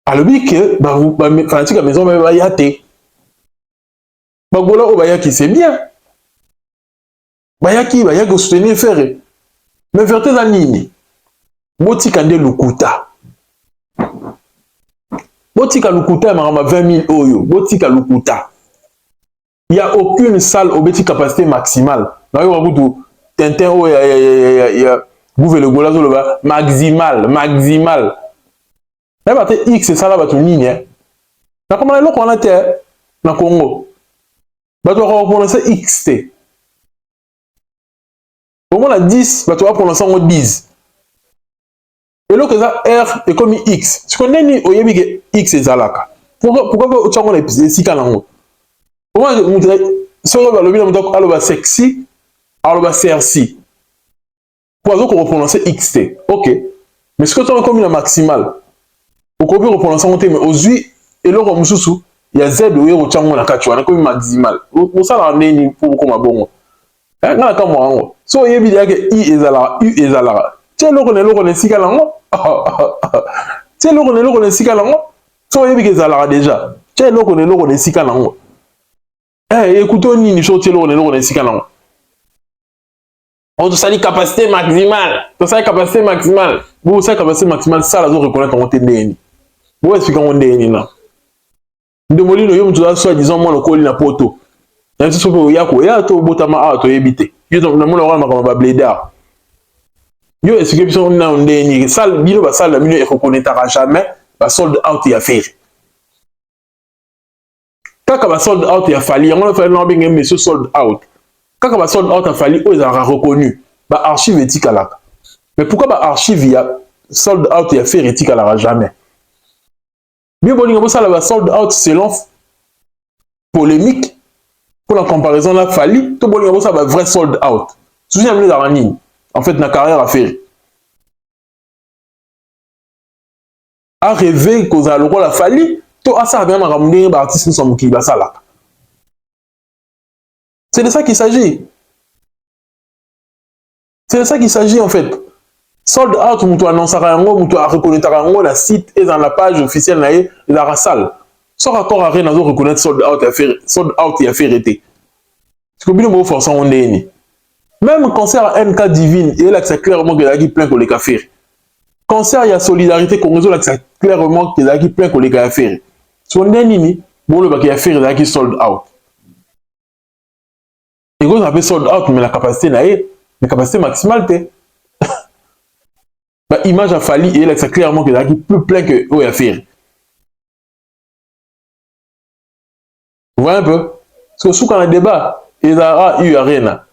Alors que bah fanatique à maison va y até. Bah voilà au bayaki c'est bien. Bayaki soutenir faire. Mais vers tes années. Boti kande lukuta. Botika lukuta marama 20 000 oyo. Botika lukuta. Il n'y a aucune salle au petit capacité maximale. Dans le cas où Tintin, il y a Bouvé le Gola, maximal. Là, X, c'est ça là, tu n'y es. Là, comment est-ce qu'on a été dans le Congo? Tu vas prononcer XT. Au moins, la 10, tu vas prononcer en 10. Et là, ça R est comme X. Tu connais ni Oyebi X et Zalaka. Pourquoi tu as un si calango? Comment si on va le aloba sexy, aloba CRC. Pour qu'on prononcer XT. Ok. Mais ce que tu as comme une maximale, on peut reprononcer en mais aux yeux, et là, comme sous, il y a Z ou Y au tchango na kachouana comme une maximale. Pour ça, on a pour comme un bon. Nga ka mo so yebi dia ke I ezala U ezala tie loko ne sika lango tie loko ne sika lango so yebi ke ezala déjà tie loko ne sika lango écoutez nini so tie loko ne sika lango on sali capacité maximale vous ça capacité maximale ça la zo reconnaître on te ndeni vous expliquer on ndeni na de molino yo mtu soit disons moi le coli na poto. Il y a un to botama a to ebité. Yo na mona wana makama ba blédard. Yo est-ce que on na ndeni sal bino ba sal la mino e reconnaîtra jamais ba sold out ya faire. Kaka ba sold out ya fali, on fait non bien monsieur sold out. Kaka ba sold out ya fali o ezara reconnu ba archive éthique alaka. Mais pourquoi ba archive ya sold out ya faire éthique alaka jamais? Bien bolinga bo sala ba sold out selon polémique. Pour la comparaison, là, Fali, tout le monde a un vrai sold out. Souviens-moi d'Arani. En fait, ma carrière a fait. A rêvé qu'on a le rôle à Fali, tout à ça, bien, ramener un artiste qui va ça là. C'est de ça qu'il s'agit. C'est de ça qu'il s'agit, en fait. Sold out, on annonce à un mot, on reconnaître à un mot, la site est dans la page officielle de la salle. Sans accord à rien, on reconnaître sold out et à faire été. Parce que bien, on force on est. Même concert à NK Divine, et là, c'est clairement que y a plein qu'on les a fait. Concert, il y a solidarité qu'on résout là, c'est clairement que y a plein qu'on les a fait. Si on est nini, bon, le bac y a fait, il y a qui sold out. Et quand on appelle sold out, mais la capacité, la capacité maximale, t'es. Bah, image a fallu, et là, c'est clairement que y a qui plus plein que y a fait. Vous voyez un peu? Parce que sous quand on a débat, il y a eu rien.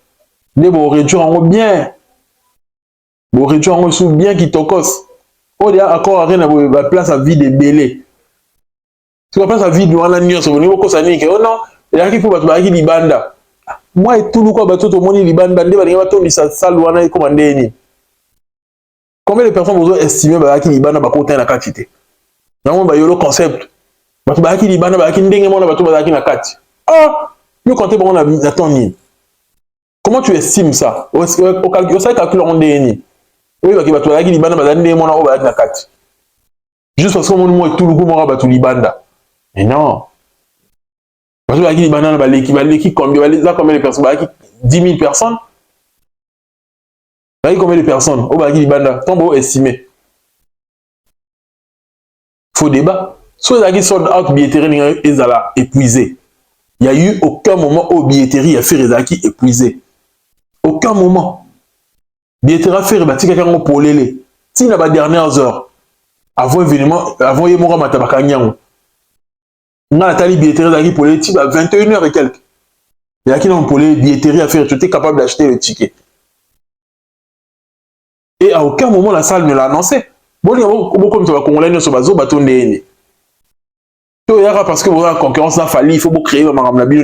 Les bon réduire en bien. Bon réduire en sous bien qui tokos. On dit encore rien à place à vie des bélés. Tu vas place à vie de la nuit sur le niveau que ça n'est que oh non, il y a qui faut battre qui libanda. Moi et tout le quoi battre tout le monde libanda des baliens battre ni ça salle ou ana commandé ni. Combien de personnes vous estimez bah qui libanda ba côté na quantité. Non bah yo le concept. Battre ba qui libanda ba qui ndenge mona battre ba qui na quantité. Ah, nous compter bon na ton ni. Comment tu estimes ça? Au calcul, ça calcule en DNI. Oui, parce que tu as dit que tu juste parce que mon est tout le coup, mon rabat tout libanda. Mais non. Parce que tu as dit que l'équipe, combien de personnes? 10 000 personnes. Tu as dit combien de personnes? Au bas libanda. Tant beau estimé. Faux débat. Soit tu as dit sold out, billetterie est épuisé. Il n'y a eu aucun moment où billetterie a fait Rezaki épuisé. Aucun moment. Billetterie a fait rebâtir quelqu'un pour l'élé. Si dans les dernières heures, avant l'événement, avant Yemora Matabakanyan, on a attendu billetterie pour l'élé, à 21h et quelques. Il y a qui n'ont pour les billetterie à faire, tu étais capable d'acheter le ticket. Et à aucun moment la salle ne l'a annoncé. Bon, il y a beaucoup de Congolais sur Bazo Baton DN. Parce que vous avez la concurrence, il fallait, il faut créer un marablabi,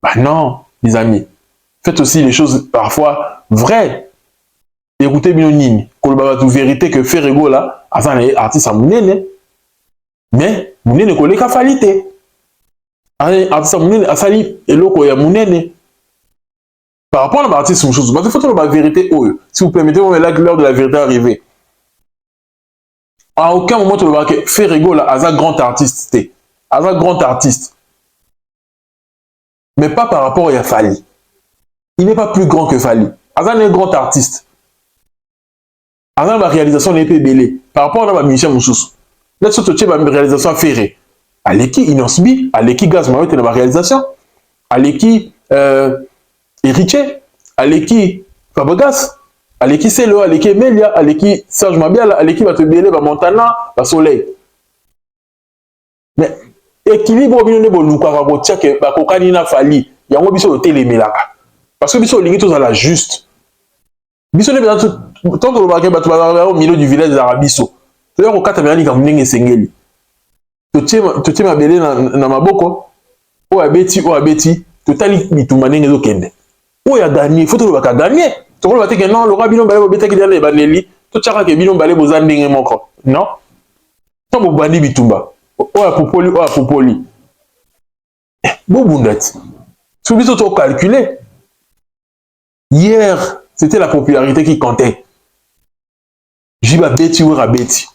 bah non, les amis. Faites aussi les choses parfois vraies. Écoutez bien Nini, que la vérité que fait Rego là, à ça artiste à Mounene. Mais Mounene ko leka falite. Artiste à Mounene, à sali et loko ya Mounene. Par rapport à l'artiste, une chose, parce qu'il faut trouver la vérité. Si vous permettez, on est là que l'heure de la vérité arrive. À aucun moment tu ne vas pas faire Rego là, à un grand artiste. À un grand artiste. Mais pas par rapport à Fali. Il n'est pas plus grand que Fali. Azan est un grand artiste. Azan la réalisation n'est pas belle. Par rapport à la mission Moussous. Là, tu as une réalisation à faire. À l'équipe Inosbi, à l'équipe Gazmaoui, tu as une réalisation. À l'équipe Héritier, à l'équipe Fabogas, à l'équipe Celo, à l'équipe Melia, à l'équipe Serge Mabiala, à l'équipe Atebele, Montana, Soleil. Mais équilibre au milieu de Bolouka, que Bakokanina Fali, il y a un biso de télémélaga. Parce que biso lingi tous à la juste. Biso ne peut tant que le baguette va au milieu du village d'Arabiso. C'est-à-dire au 4 Américains comme Nenge Sengeli. Tu tiens ma belé dans ma boko. oyo abeti totali bitumba ndenge ezokende oyo aganye fo tolobaka ganye tokoloba te ke non loka bino bale bobetaki dana ebandeli totiaka ke bino bale boza ndenge moko non to bobandi bitumba oyo apopoli bobunda ti so biso tocalcule hier c'était la popularité qui comptait jiba beti wera beti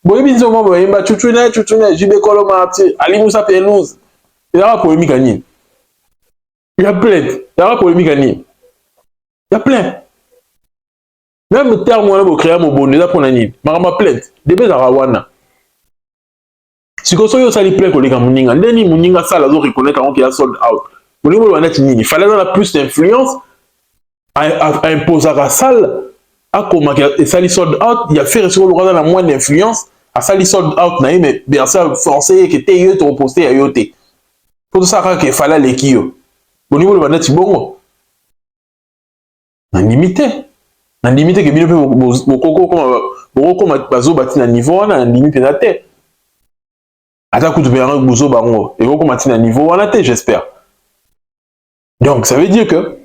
boyebi nzo mo boyemba chuchune jibe kolo marti ali musa pelouse ezaka polémique à nini il y a plein ezaka polémique à nini il y a plein même terme wana bocréa mobonde eza mpona nini makambo plainte debe ezaka wana sikoyo soki osali plainte koleka moninga ndeni moninga sala azoreconnaitre yango keya sold out moninga oloba neti nini fale aza na plus d'influence aimposaka sale akomaka esali sold out ya faire sikoyo loka aza na moins d'influence asali sold out na ye mais berse forcé ye ke te yo tokoposte ya yo te po tosala kaka ke fale aleki yo moninga oloba neti bongo nandimi te ke bino mpe bokokoma bazoba ti na niveau wana nandimi mpenza te ata kutu mpe yango bozo bango ekokoma ti na niveau wana te j'espère donc ça veut dire que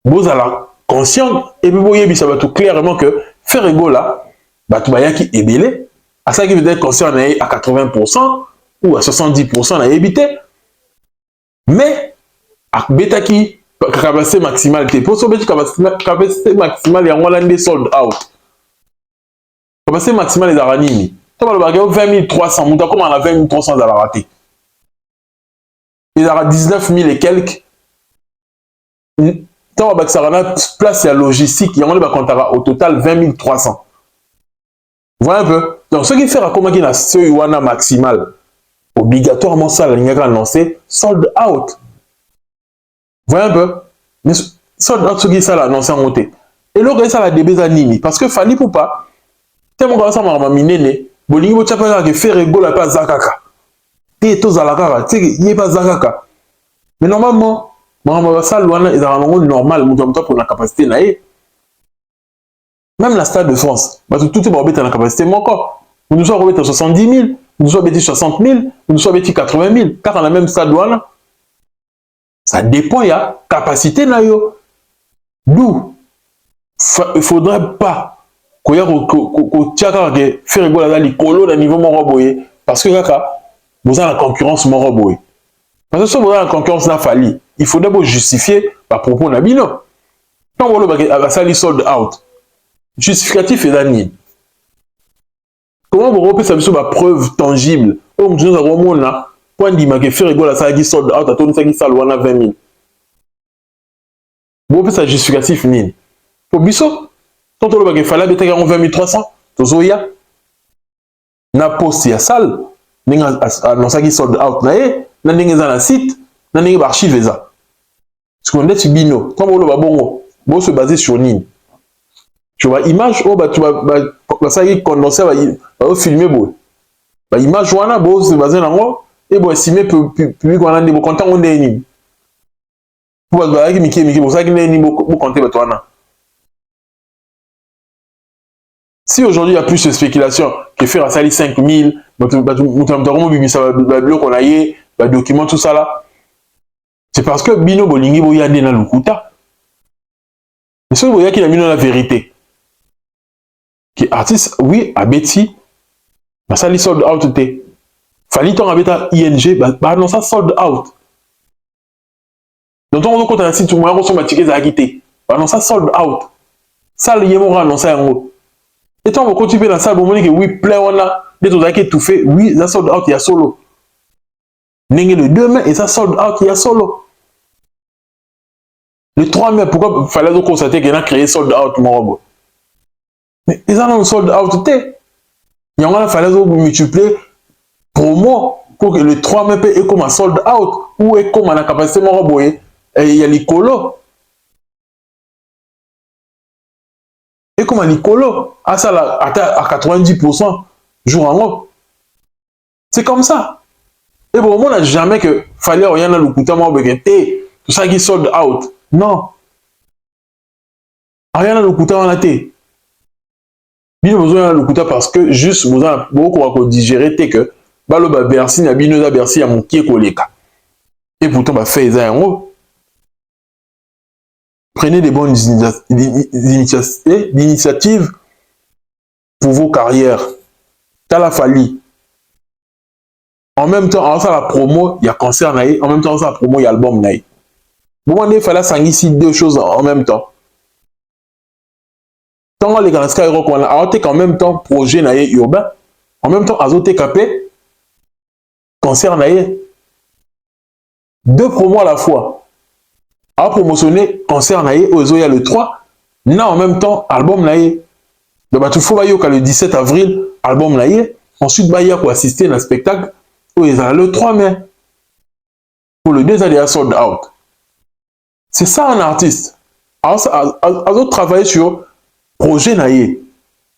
bozala conscient et puis boyebisa bato clairement que faire egola bato bayaki ebele asalaki peut-être conscient na ye à 80% ou à 70% nayebi te mais abetaki capacité maximale te mpo so obeti capacité maximale yango wana nde sold out capacité maximale ezalaka nini to balobaka yo 20 300 moto akoma na 20 300 ezalaka te ezalaka 19 000 et quelques ntango bakisaka na place ya logistique yango nde bakontaka au total 20 300 voilà un peu donc soki faire akomaki na seuil wana maximal obligatoirement ça alingaka annoncer sold out voilà un peu mais sold out soki esala annonce yango te eloko esala debe eza nini parce que fali pupa te moko asala makambo minene bolingi botia mpe kaka ke faire egola mpe aza kaka te tozala kaka te ye mpe aza kaka mais normalement makambo basala wana ezalaka nango normal moto ya moto apona capacité na ye même la stade de France bato tutu baobeta na capacité moko moto so akobeta 70 000 moto so abeti 60 000 moto so abeti 80 000 kaka na même stade wana ça dépend ya capacité na yo d'où il faudrait pas koya kotia kaka ke faire egola aza likolo na niveau moko boye parce que kaka boza na concurrence moko boye parce que so boza na concurrence na fali il faudrait bo justifier ba propos na bino ntango olobaki asali sold out justificatif eza nini comment bokopesa biso bapreuve tangible oyo motu nyonso akomona po andimaka faire egola asalaki sold out atonisaki sale wana 20 000 bokopesa justificatif nini po biso to tolobaka efali abetaki yango 20 300 tozoya na poste ya sale ndenge anonsaki sold out na ye na ndenge eza na site na ndenge baarchive eza siko ndeti bino ntango boloba bongo bose basé sur nini sur baimage oyo bato basalaki condense baofilme boye baimage wana bose basé nango e boesime public wana nde bokontango ndenge nini po bato bazalaki mike bosalaki ndenge nini bokonte bato wana si aujourd'hui il y a plus de spéculation que faire asali 5 000 moto akomo bimisa babiloko na ye badocument tout ça là c'est parce que bino bolingi boya nde na lokuta mais soki boyaki na bino la vérité que artiste oui abeti basali sold out te fali ntongo abeta ing baannonça sold out donc ntongo ozokota na site moya kosomba tike ezalaki te baannonça sold out sale ye moko annonça yango et ntongo bokoti mpe na sale bomoni ke oui plein wana nde tozalaki étouffé oui eza sold out ya solo ndenge le 2 mai eza sold out ya solo le 3 mai pourquoi fallait donc constater qu'il a créé sold out morobo mais ils en ont sold out te il y fallait donc multiplier promo pour que le 3 mai est comme un sold out ou est comme la capacité morobo et il y a l'icolo et comme un icolo à ça à 90% jour en haut c'est comme ça et bon on n'a jamais que fallait rien dans le coup tout ça qui sold out. Non. Rien à l'okuta en la té. Bino besoin de l'okuta parce que juste besoin beaucoup à digérer que balo ba Bercy na bino da Bercy à mon qui koleka. Et pourtant, bah, fait ça en haut. Prenez des bonnes initiatives pour vos carrières. Tala Fali. En même temps, en ça la promo, il y a concert naïe. En même temps, en ça la promo, il y a album naïe. Bon, il fallait s'engager deux choses en même temps. Tant les grands Skyrock, on a arrêté qu'en même temps, projet naïe urbain. En même temps, Azote KP, concert naïe. Deux promos à la fois. A promotionné concert naïe, Ozo, il y a le 3. Là, en même temps, album naïe. Donc, il faut que le 17 avril, album naïe. Ensuite, il y a pour assister à un spectacle. Ils ont le 3 mai. Pour le 2, il y a sold out. C'est ça un artiste. Alors, travailler sur projet naïe.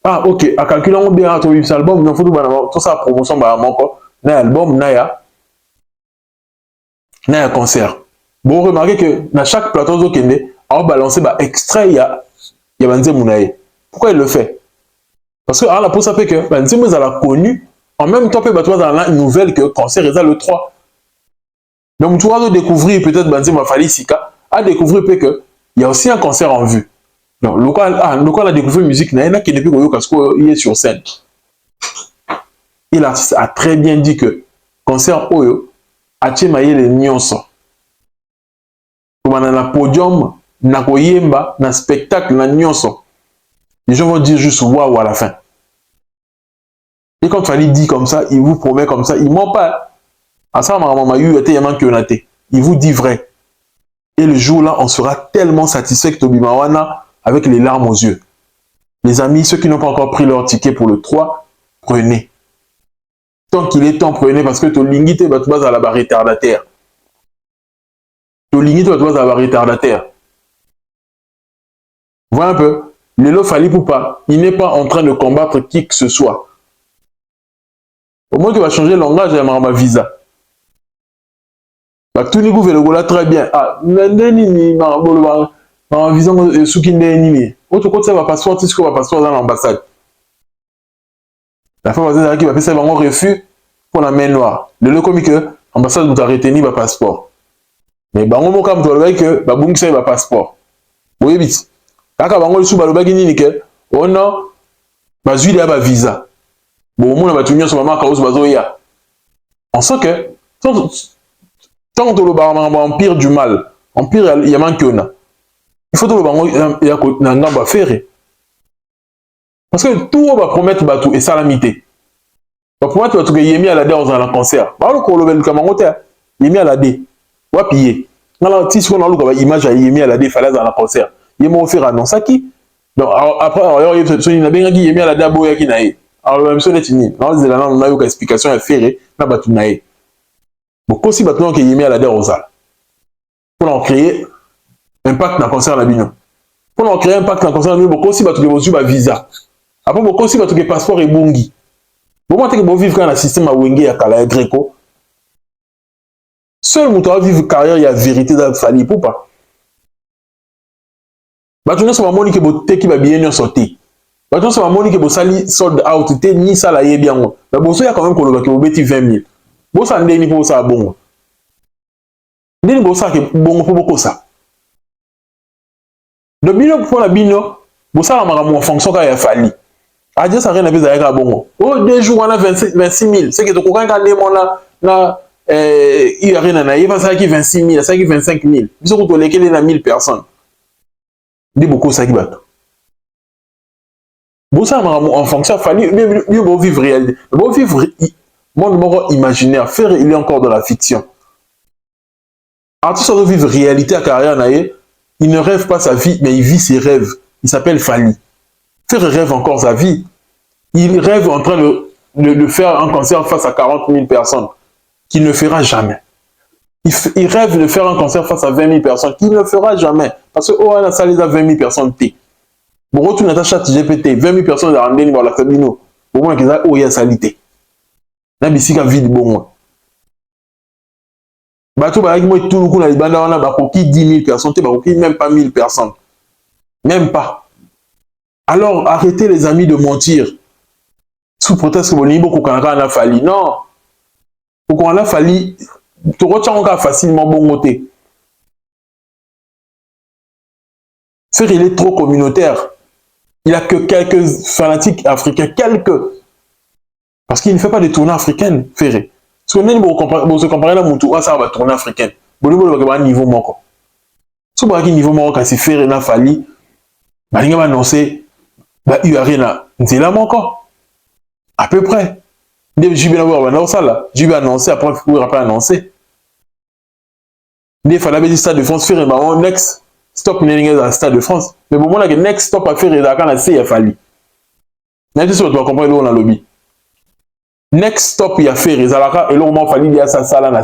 Ah, ok. À calculer bien à ton album, il faut tout ça promotion, un album, naya concert. Bon, remarquez que dans chaque plateau, on balancer extrait, il y a Banze Mounaye. Pourquoi il le fait? Parce que la pour ça fait que Banze Mounaye a connu, en même temps, il y a une nouvelle que concert est le 3. Donc, tu vas découvrir peut-être Banze Mafali Sika, à découvrir qu'il y a aussi un concert en vue. Donc, le cas a découvert la musique, il y a qui depuis qu'il est sur scène. Et l'artiste a très bien dit que concert Oyo a tchemaillé les nyonso. Comme dans le podium, na koyemba, na spectacle, na nyonso. Les gens vont dire juste waouh à la fin. Et quand Fali dit comme ça, il vous promet comme ça, il ment pas. À ça, il vous dit vrai. Et le jour-là, on sera tellement satisfait que Tobi Mawana avec les larmes aux yeux. Les amis, ceux qui n'ont pas encore pris leur ticket pour le 3, prenez. Tant qu'il est temps, prenez parce que Tolingi te bat à la barre retardataire. Tolingi te bat à la barre retardataire. Voilà un peu. Lelo Fali Poupa, il n'est pas en train de combattre qui que ce soit. Au moins qu'il va changer le langage et ma visa. Tout le monde veut très bien. Ah, ma visa soukinde autre côté ça va passeport, c'est ce qu'on va passeport dans l'ambassade. La femme va dire qu'il va faire ça un refus pour la main noire. Le comme que l'ambassade vous a retenu le passeport. Mais bango mo kam to le que ba bungi ça va passeport. Oui vite. Kaka bango le sou ba lo bagi nini que oh non ba zui de ba visa. Bon mo na ba tunyo so mama ka osu bazo ya. On sent que tant que le empire du mal, empire il y a manque on a. Il faut que le bango il y a na ngamba faire. Parce que tout va promettre batou et salamité. Va promettre batou que yemi à la dé dans un concert. Ba lo ko lo ben kamangote yemi à la dé. Wa piller. Alors si on a lo image à yemi à la dé fallait dans un concert. Yemo offrir annonce qui. Donc après il y a bien qui yemi à la dé aboya ki nae. Alors même so netini. Non c'est là on a eu explication à faire na batou nae. Beaucoup si batou que yemi à la dé rosal. Pour en créer impact dans concert la bino. Pour en créer impact dans concert la bino, beaucoup si batou que vous ba visa. Après, beaucoup aussi, parce que le passeport est bongi. Bon, moi, tu peux vivre dans le système à Wenge à Kala Greco. Seul mouton vivre carrière, il y a vérité dans le Fali pour pas. Bah, tu n'as pas mon qui qui va bien sortir. Bah, tu n'as pas mon qui va sali sold out, ni ça là, bien. Mais bon, ça, il y a quand même qu'on va bêti 20 000. Bon, ça, n'est ni pour ça, bon. N'est pour ça, bon, pour beaucoup ça. Le bino pour la bino, bon, ça, on a en fonction quand il y a Fali. Adieu, ça rien à faire avec bon. Oh, 2 jours, on a 26 000. C'est que tu comprends quand il y a rien à naïf, ça qui 26 000, ça qui 25 000. Ils sont les qu'il y a 1000 personnes. Dis beaucoup ça qui bat. Bon, ça, en fonction, il fallait mieux vivre réel. Bon, vivre, monde imaginaire, faire, il est encore dans la fiction. Artiste doit vivre réalité à carrière naïf. Il ne rêve pas sa vie, mais il vit ses rêves. Il s'appelle Fali. Faire rêve encore sa vie. Il rêve en train de faire un concert face à 40 000 personnes qu'il ne fera jamais. Il rêve de faire un concert face à 20 000 personnes qu'il ne fera jamais. Parce que, oh, la salle, il y a 20 000 personnes. Bon, retourne à ta chat GPT, 20 000 personnes dans la cabino. Au moins, qu'ils aient, oh, il y a salité. Là, ici, il y a vide, bon. Bateau, bah, moi, tout le coup, là, il y a 10 000 personnes, même pas 1000 personnes. Même pas. Alors, arrêtez les amis de mentir. Sous prétexte que vous n'avez pas Fali. Non. Pour qu'on a Fali, Tu retiens facilement bon côté. Ferré, il est trop communautaire. Il a que quelques fanatiques africains, quelques. Parce qu'il ne fait pas de tournées africaines, Ferré. Si on se compare là, mon ça va tourner africaine. Bon, il va niveau moko. Si on va niveau moko, c'est Ferré, n'a fallu. Bah, il va annoncer, bah, il y a rien à. C'est là, encore. À peu près. J'ai bien voir ça là. J'ai bien annoncé, après, il ne pas annoncé. Il fallait dire Stade de France, Ferré, bah, next stop, il y a un Stade de France. Mais bon, moi, le next stop à Ferré, il a fallu. Mais tu dois comprendre où on a lobby. Next stop, il y a Ferré, Zalaka, et là, il fallait dire ça, ça, là, là,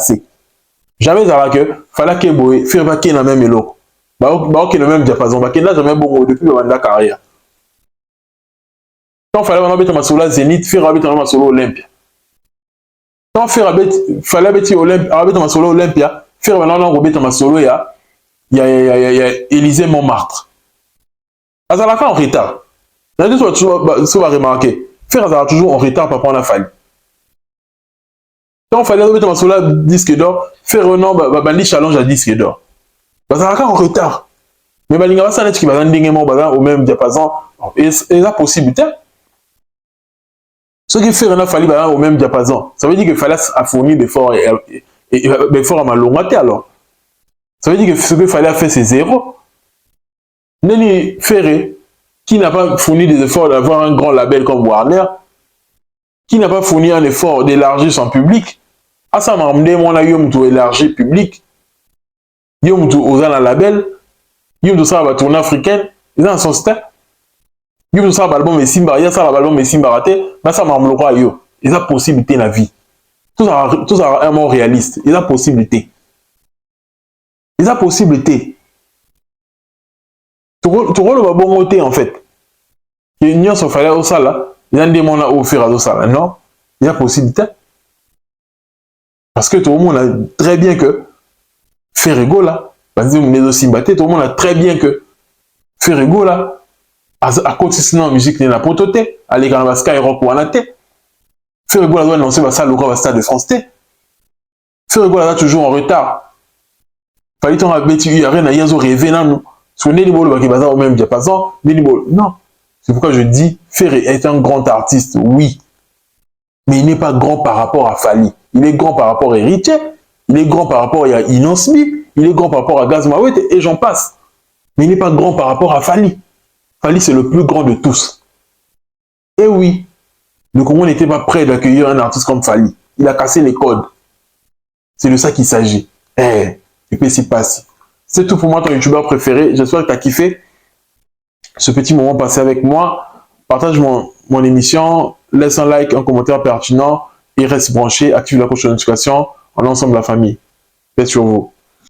jamais Zalaka, il fallait qu'il y ait Ferré, qui est dans le même élo. Bah, ok, le même diapason, bah, qui n'a jamais bon depuis la carrière. Quand il fallait mettre ma solo Zénith, Ferré, mettre ma solo Olympia. Quand Ferré, il fallait mettre ma solo Olympia, Ferré, maintenant, on mettre ma solo, il y a Élysée Montmartre. Zalaka en retard. Tu vas remarquer, Ferré, Zalaka toujours en retard par rapport à la faille. Quand il fallait mettre ma solo disque d'or, Ferré, non, Bandi challenge à disque d'or. Zalaka en retard. Mais Balinga ça qui va au même diapason et la possibilité. Ce qui fait qu'il fallait au même diapason, ça veut dire qu'il fallait fournir des efforts à ma longueur alors. Ça veut dire que ce qu'il fallait faire c'est zéro. Nelly Ferré, qui n'a pas fourni des efforts d'avoir un grand label comme Warner, qui n'a pas fourni un effort d'élargir son public, à ça m'a amené mon aïeum tout élargir public, yom tout osant un label. Yom tout ça va tourner africaine, ils ont son style. Yom tout ça va l'album et Simba, il y a ça l'album et Simba raté, mais ça m'a amené quoi yo. Ils ont possibilité dans la vie. Tout ça est vraiment réaliste. Ils ont possibilité. Ils ont possibilité. Tu vois le bon côté en fait. L'union se fallait au sala, ils ont demandé au faire au sala, non? Il y a possibilité. Parce que tout le monde a très bien que Ferrego là. Parce que nous Simba, tout le monde a très bien que Ferrego là, à côté sinon musique n'est pas pototé, à l'écran de Skyrock ou Anate. Ferrego là doit annoncer ça le Stade de France T. Ferrego là toujours en retard. Fallait qu'on a bêti, il y a rien à y avoir rêvé non nous. Sur les niveaux qui va au même diapason, les niveaux non. C'est pourquoi je dis Ferré est un grand artiste, oui. Mais il n'est pas grand par rapport à Fali. Il est grand par rapport à Héritier. Il est grand par rapport à Inon Smith. Il est grand par rapport à Gaz Mawet et j'en passe. Mais il n'est pas grand par rapport à Fali. Fali, c'est le plus grand de tous. Et oui, le Congo n'était pas prêt d'accueillir un artiste comme Fali. Il a cassé les codes. C'est de ça qu'il s'agit. Et puis c'est passé. C'est tout pour moi, ton youtubeur préféré. J'espère que tu as kiffé ce petit moment passé avec moi. Partage mon émission. Laisse un like, un commentaire pertinent. Et reste branché. Active la cloche de notification. En ensemble la famille. Paix sur vous.